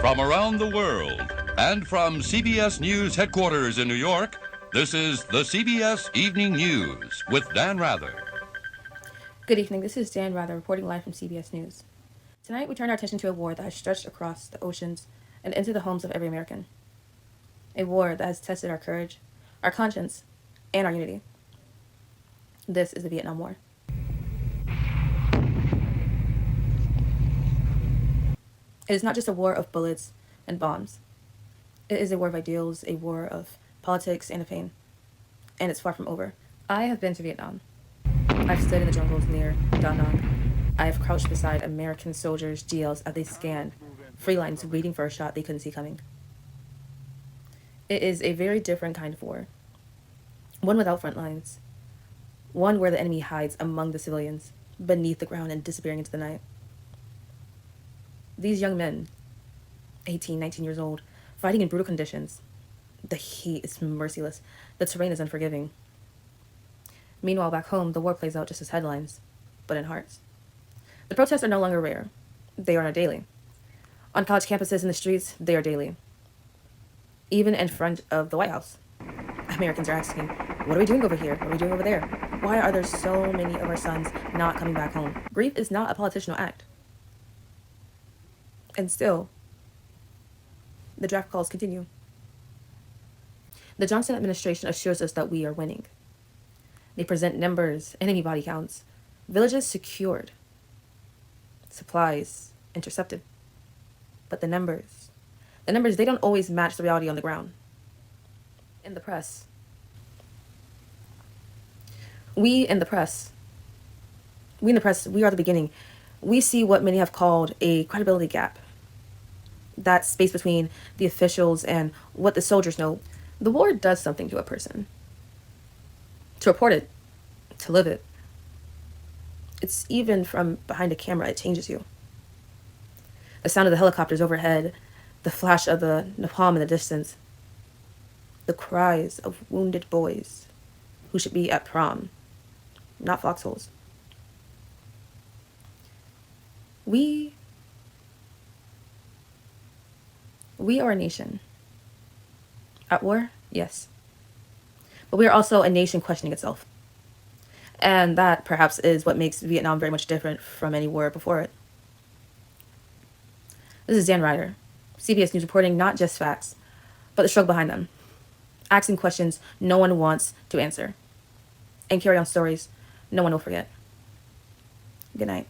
From around the world and from CBS News headquarters in New York, this is the CBS Evening News with Dan Rather. Good evening, this is Dan Rather reporting live from CBS News. Tonight we turn our attention to a war that has stretched across the oceans and into the homes of every American. A war that has tested our courage, our conscience, and our unity. This is the Vietnam War. It is not just a war of bullets and bombs. It is a war of ideals, a war of politics and of pain. And it's far from over. I have been to Vietnam. I've stood in the jungles near Da Nang. I have crouched beside American soldiers' GLs as they scanned free lines waiting for a shot they couldn't see coming. It is a very different kind of war. One without front lines. One where the enemy hides among the civilians, beneath the ground and disappearing into the night. These young men, 18, 19 years old, fighting in brutal conditions. The heat is merciless. The terrain is unforgiving. Meanwhile, back home, the war plays out just as headlines, but in hearts. The protests are no longer rare. They are now daily. On college campuses and the streets, they are daily. Even in front of the White House, Americans are asking, what are we doing over here? What are we doing over there? Why are there so many of our sons not coming back home? Grief is not a political act. And still, the draft calls continue. The Johnson administration assures us that we are winning. They present numbers, enemy body counts, villages secured, supplies intercepted. But the numbers, they don't always match the reality on the ground. In the press, we are the beginning. We see what many have called a credibility gap. That space between the officials and what the soldiers know. The war does something to a person. To report it, to live it. It's even from behind a camera, it changes you. The sound of the helicopters overhead, the flash of the napalm in the distance, the cries of wounded boys who should be at prom, not foxholes. We are a nation. At war, yes. But we are also a nation questioning itself. And that, perhaps, is what makes Vietnam very much different from any war before it. This is Dan Ryder, CBS News reporting not just facts, but the struggle behind them. Asking questions no one wants to answer. And carry on stories no one will forget. Good night.